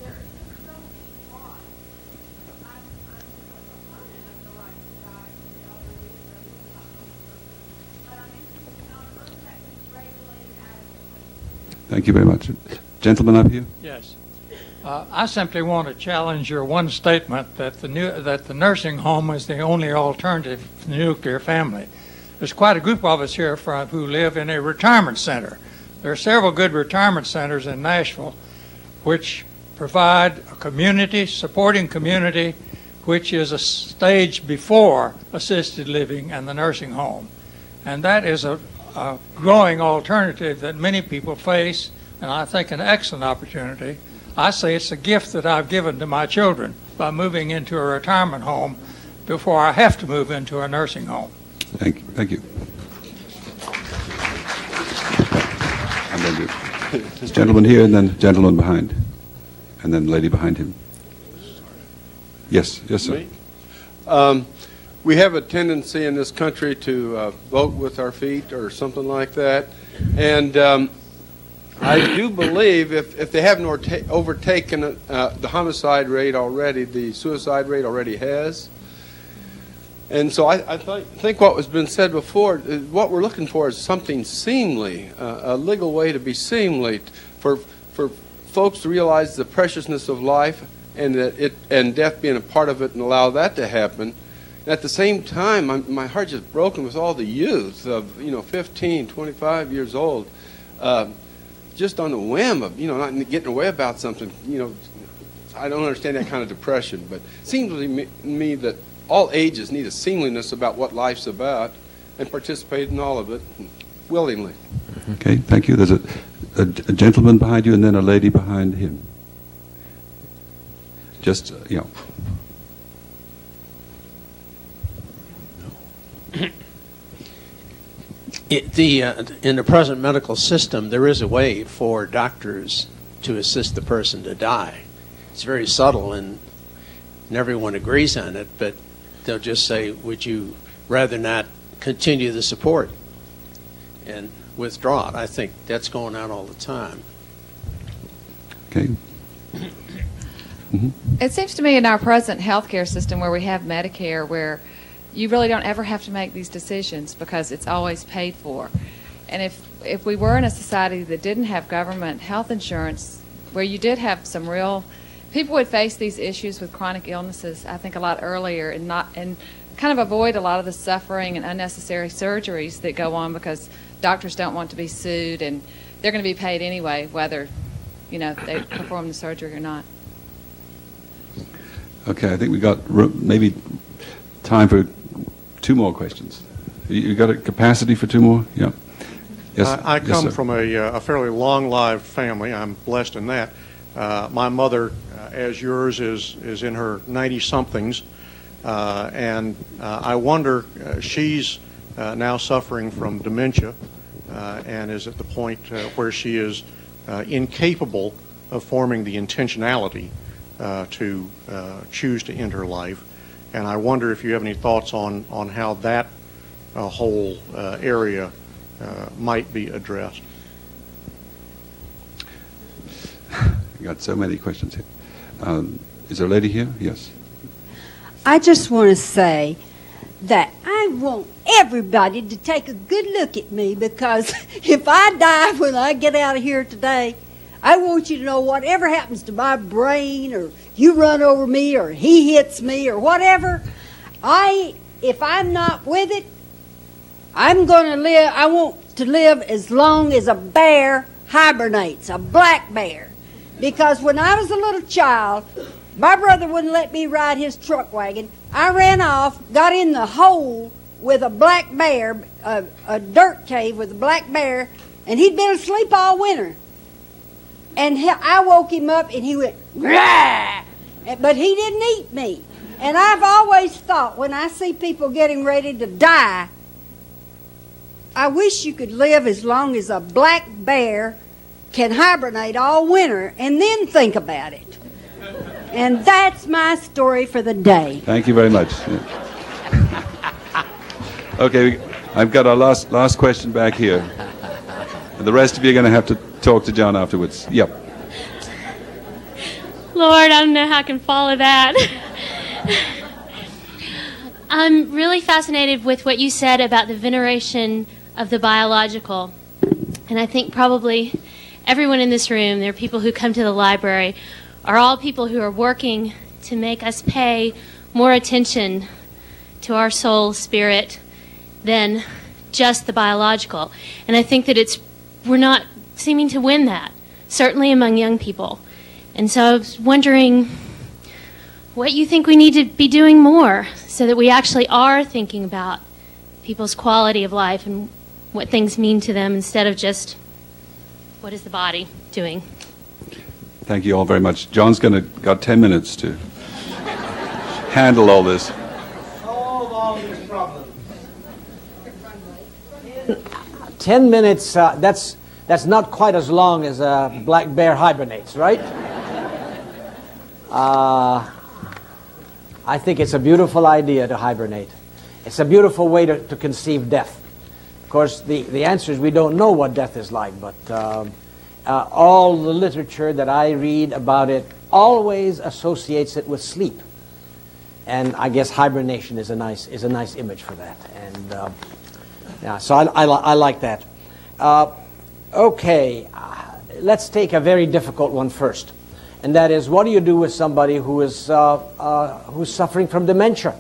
there is just so many wants. I'm a proponent of the right to die for the elderly and those who are not comfortable. But I'm interested on earth that can regulate adequately. Thank you very much. Gentleman up here? Yes. I simply want to challenge your one statement that the nursing home is the only alternative to the nuclear family. There's quite a group of us here who live in a retirement center. There are several good retirement centers in Nashville which provide a community, supporting community, which is a stage before assisted living and the nursing home. And that is a growing alternative that many people face, and I think an excellent opportunity. I say it's a gift that I've given to my children by moving into a retirement home before I have to move into a nursing home. Thank you. Thank you. And then this gentleman here, and then gentleman behind, and then lady behind him. Yes, yes, sir. We have a tendency in this country to vote with our feet or something like that, and I do believe if they haven't overtaken the homicide rate already, the suicide rate already has. And so I think what has been said before, what we're looking for is something seemly, a legal way to be seemly, for folks to realize the preciousness of life and that and death being a part of it, and allow that to happen. And at the same time, my heart is broken with all the youth of 15, 25 years old, just on the whim of not getting away about something. I don't understand that kind of depression, but it seems to me that all ages need a seemliness about what life's about and participate in all of it willingly. Okay, thank you. There's a gentleman behind you and then a lady behind him. Just, In the present medical system, there is a way for doctors to assist the person to die. It's very subtle, and everyone agrees on it, but they'll just say, would you rather not continue the support and withdraw it? I think that's going on all the time. Okay. Mm-hmm. It seems to me in our present healthcare system where we have Medicare, where you really don't ever have to make these decisions because it's always paid for. And if we were in a society that didn't have government health insurance, where you did have some real, people would face these issues with chronic illnesses, I think, a lot earlier, and kind of avoid a lot of the suffering and unnecessary surgeries that go on because doctors don't want to be sued, and they're going to be paid anyway, whether they perform the surgery or not. Okay, I think we got maybe time for 2 more questions. You got a capacity for 2 more? Yeah. Yes. I come from a fairly long-lived family. I'm blessed in that. My mother, as yours, is in her 90-somethings, and I wonder, she's now suffering from dementia and is at the point where she is incapable of forming the intentionality to choose to end her life. And I wonder if you have any thoughts on how that whole area might be addressed. You got so many questions here. Is there a lady here? Yes. I just want to say that I want everybody to take a good look at me, because if I die when I get out of here today, I want you to know whatever happens to my brain, or you run over me, or he hits me, or whatever, if I'm not with it, I'm going to live. I want to live as long as a bear hibernates, a black bear. Because when I was a little child, my brother wouldn't let me ride his truck wagon. I ran off, got in the hole with a black bear, a dirt cave with a black bear, and he'd been asleep all winter. And I woke him up, and he went, "Rah!" But he didn't eat me. And I've always thought, when I see people getting ready to die, I wish you could live as long as a black bear can hibernate all winter, and then think about it. And that's my story for the day. Thank you very much. Okay, I've got our last question back here. And the rest of you are going to have to talk to John afterwards. Yep. Lord, I don't know how I can follow that. I'm really fascinated with what you said about the veneration of the biological. And I think probably everyone in this room, there are people who come to the library, are all people who are working to make us pay more attention to our soul, spirit, than just the biological. And I think that we're not seeming to win that, certainly among young people. And so I was wondering what you think we need to be doing more so that we actually are thinking about people's quality of life and what things mean to them instead of just what is the body doing. Thank you all very much. John's got 10 minutes to handle all this. Solve all these problems. 10 minutes, that's not quite as long as a black bear hibernates, right? I think it's a beautiful idea to hibernate. It's a beautiful way to conceive death. Of course, the answer is we don't know what death is like, but all the literature that I read about it always associates it with sleep. And I guess hibernation is a nice image for that. And yeah, so I like that. Okay, let's take a very difficult one first, and that is, what do you do with somebody who's suffering from dementia,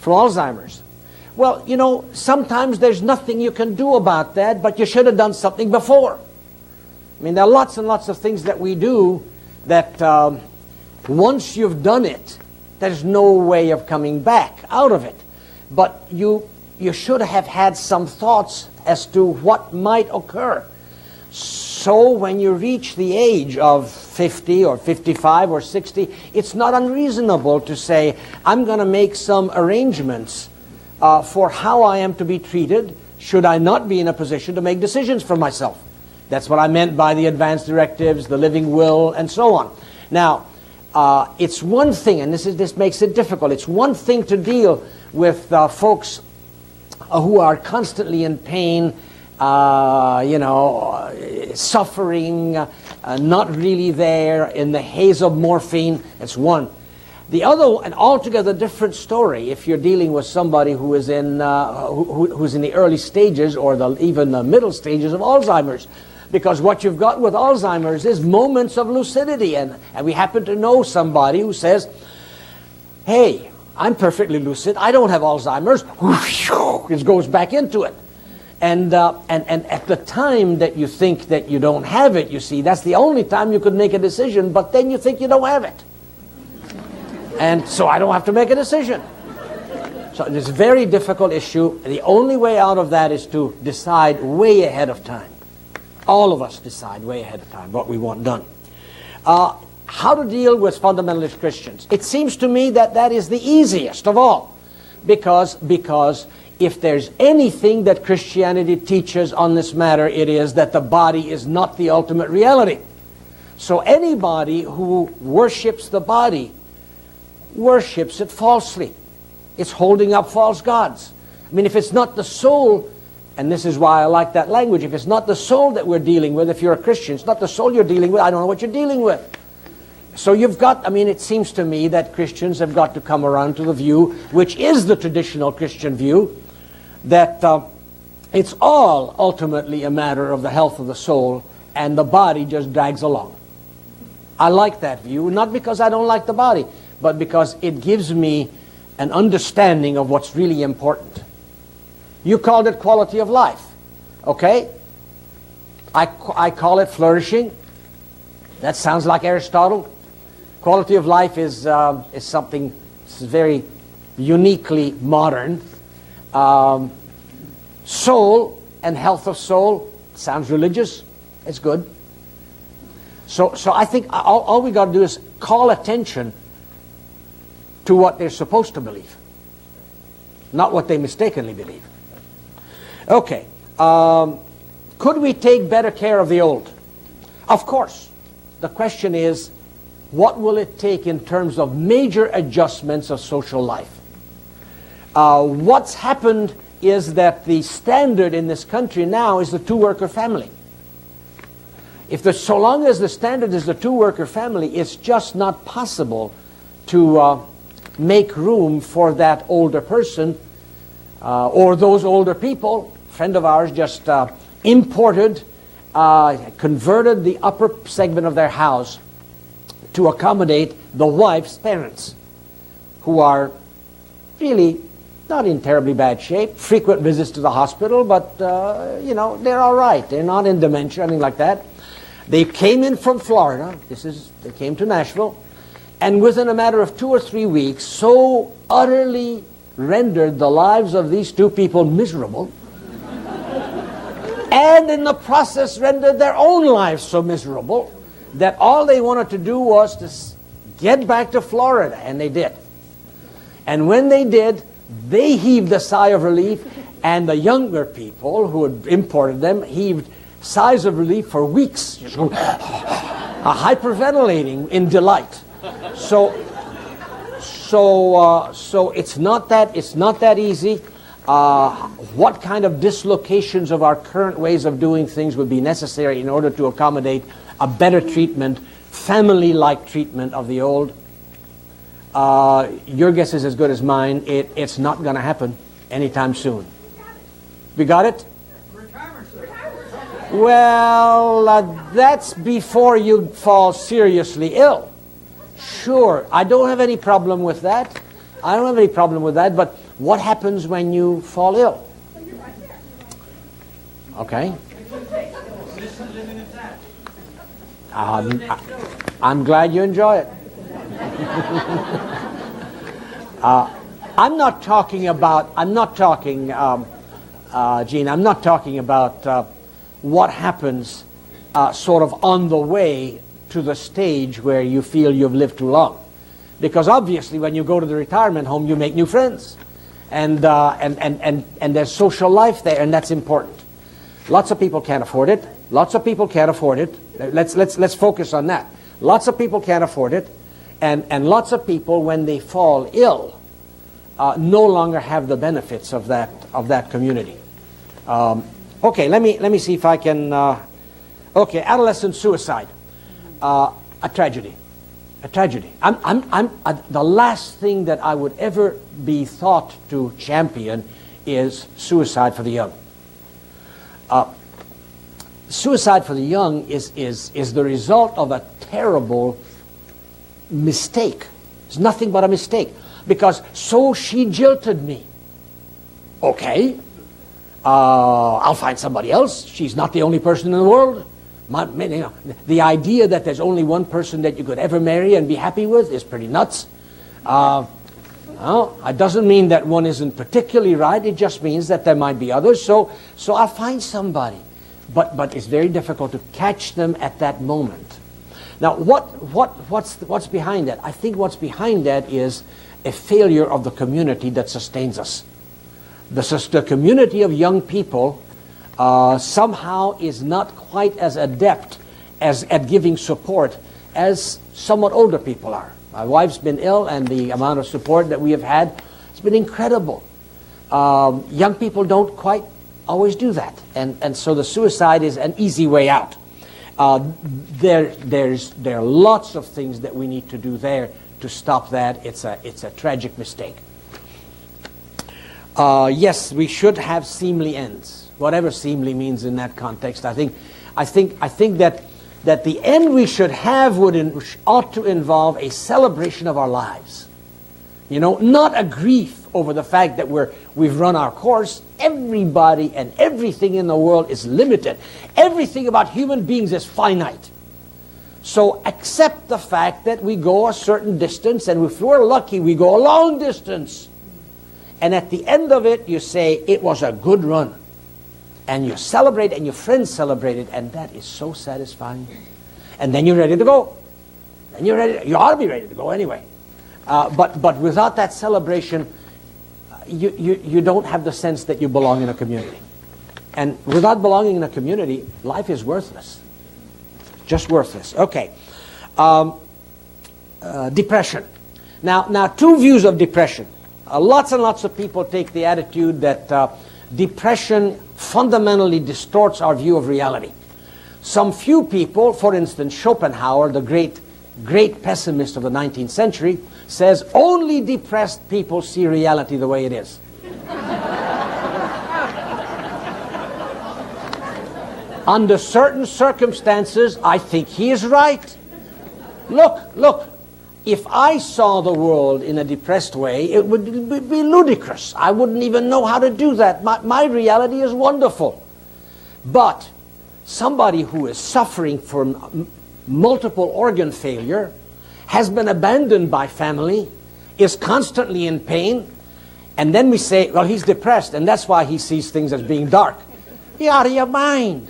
from Alzheimer's? Well, you know, sometimes there's nothing you can do about that, but you should have done something before. I mean, there are lots and lots of things that we do that once you've done it, there's no way of coming back out of it. But you should have had some thoughts as to what might occur. So when you reach the age of 50 or 55 or 60, it's not unreasonable to say, I'm going to make some arrangements for how I am to be treated should I not be in a position to make decisions for myself. That's what I meant by the advance directives, the living will, and so on. Now, it's one thing, and this makes it difficult, it's one thing to deal with folks who are constantly in pain, suffering, not really there, in the haze of morphine. It's one. The other, an altogether different story if you're dealing with somebody who is who's in the early stages or even the middle stages of Alzheimer's. Because what you've got with Alzheimer's is moments of lucidity. And we happen to know somebody who says, hey, I'm perfectly lucid. I don't have Alzheimer's. It goes back into it. And at the time that you think that you don't have it, you see, that's the only time you could make a decision, but then you think you don't have it. And so I don't have to make a decision. So it's a very difficult issue. The only way out of that is to decide way ahead of time. All of us decide way ahead of time what we want done. How to deal with fundamentalist Christians? It seems to me that that is the easiest of all. Because if there's anything that Christianity teaches on this matter, it is that the body is not the ultimate reality. So anybody who worships the body worships it falsely. It's holding up false gods. I mean, if it's not the soul, and this is why I like that language, if it's not the soul that we're dealing with, if you're a Christian, it's not the soul you're dealing with, I don't know what you're dealing with. So you've got, I mean, it seems to me that Christians have got to come around to the view, which is the traditional Christian view, that it's all ultimately a matter of the health of the soul, and the body just drags along. I like that view, not because I don't like the body, but because it gives me an understanding of what's really important. You called it quality of life, okay? I call it flourishing. That sounds like Aristotle. Quality of life is something very uniquely modern. Soul and health of soul sounds religious. It's good. So I think all we got to do is call attention to what they're supposed to believe, not what they mistakenly believe. Okay. Could we take better care of the old? Of course. The question is, what will it take in terms of major adjustments of social life? What's happened is that the standard in this country now is the two-worker family. So long as the standard is the two-worker family, it's just not possible to make room for that older person or those older people. A friend of ours just converted the upper segment of their house to accommodate the wife's parents, who are really not in terribly bad shape. Frequent visits to the hospital, but they're all right. They're not in dementia, anything like that. They came in from Florida. They came to Nashville, and within a matter of 2 or 3 weeks, so utterly rendered the lives of these two people miserable, and in the process rendered their own lives so miserable that all they wanted to do was to get back to Florida, and they did. And when they did, they heaved a sigh of relief, and the younger people who had imported them heaved sighs of relief for weeks, just hyperventilating in delight. So it's not that easy. What kind of dislocations of our current ways of doing things would be necessary in order to accommodate a better treatment, family-like treatment of the old? Your guess is as good as mine. It's not going to happen anytime soon. We got it? Well, that's before you fall seriously ill. Sure, I don't have any problem with that. But what happens when you fall ill? Okay. I'm glad you enjoy it. I'm not talking, Gene, I'm not talking about what happens sort of on the way to the stage where you feel you've lived too long. Because obviously when you go to the retirement home, you make new friends. And there's social life there, and that's important. Lots of people can't afford it. Let's focus on that. Lots of people can't afford it. And lots of people, when they fall ill, no longer have the benefits of that community. Okay, let me see if I can. Okay, adolescent suicide, a tragedy. The last thing that I would ever be thought to champion is suicide for the young. Suicide for the young is the result of a terrible mistake. It's nothing but a mistake. Because so she jilted me. Okay. I'll find somebody else. She's not the only person in the world. The idea that there's only one person that you could ever marry and be happy with is pretty nuts. It doesn't mean that one isn't particularly right. It just means that there might be others. So I'll find somebody. But it's very difficult to catch them at that moment. Now, what's behind that? I think what's behind that is a failure of the community that sustains us. The community of young people somehow is not quite as adept at giving support as somewhat older people are. My wife's been ill, and the amount of support that we have had has been incredible. Young people don't quite always do that, and so the suicide is an easy way out. There are lots of things that we need to do there to stop that. It's a tragic mistake. Yes, we should have seemly ends, whatever seemly means in that context. I think that the end we should have ought to involve a celebration of our lives. Not a grief over the fact that we've run our course. Everybody and everything in the world is limited. Everything about human beings is finite. So accept the fact that we go a certain distance, and if we're lucky, we go a long distance. And at the end of it, you say, it was a good run. And you celebrate, and your friends celebrate it, and that is so satisfying. And then you're ready to go. And you ought to be ready to go anyway. But without that celebration, you don't have the sense that you belong in a community. And without belonging in a community, life is worthless. Just worthless. Okay. Depression. Now, two views of depression. Lots and lots of people take the attitude that depression fundamentally distorts our view of reality. Some few people, for instance, Schopenhauer, the great pessimist of the 19th century, says only depressed people see reality the way it is. Under certain circumstances, I think he is right. Look, if I saw the world in a depressed way, it would be ludicrous. I wouldn't even know how to do that. My reality is wonderful. But somebody who is suffering from multiple organ failure, has been abandoned by family, is constantly in pain, and then we say, well, he's depressed, and that's why he sees things as being dark. You're out of your mind.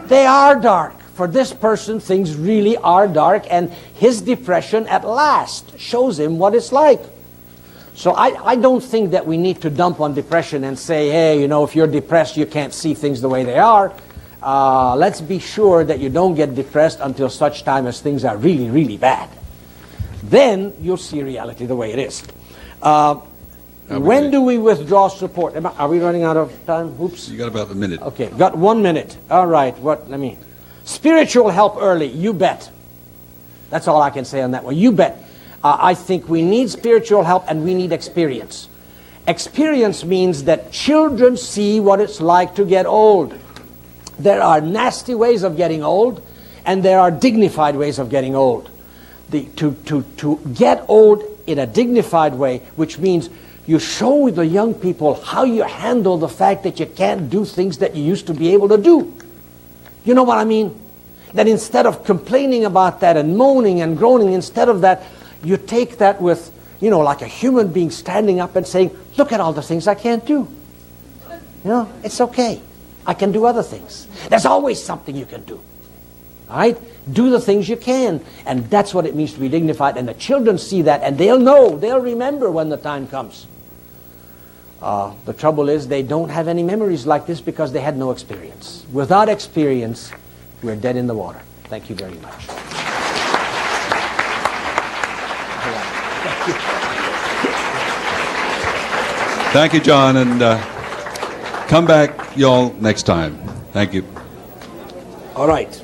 They are dark. For this person, things really are dark, and his depression at last shows him what it's like. So I don't think that we need to dump on depression and say, hey, you know, if you're depressed, you can't see things the way they are. Let's be sure that you don't get depressed until such time as things are really, really bad. Then you'll see reality the way it is. When do we withdraw support? Are we running out of time? Oops. You got about a minute. Okay, got 1 minute. All right, spiritual help early, you bet. That's all I can say on that one. You bet. I think we need spiritual help and we need experience. Experience means that children see what it's like to get old. There are nasty ways of getting old, and there are dignified ways of getting old. To get old in a dignified way, which means you show the young people how you handle the fact that you can't do things that you used to be able to do. You know what I mean? That instead of complaining about that and moaning and groaning, instead of that, you take that with, you know, like a human being standing up and saying, look at all the things I can't do. You know, it's okay. I can do other things. There's always something you can do. All right? Do the things you can. And that's what it means to be dignified. And the children see that, and they'll know. They'll remember when the time comes. The trouble is they don't have any memories like this because they had no experience. Without experience, we're dead in the water. Thank you very much. Thank you, John, and come back, y'all, next time. Thank you. All right.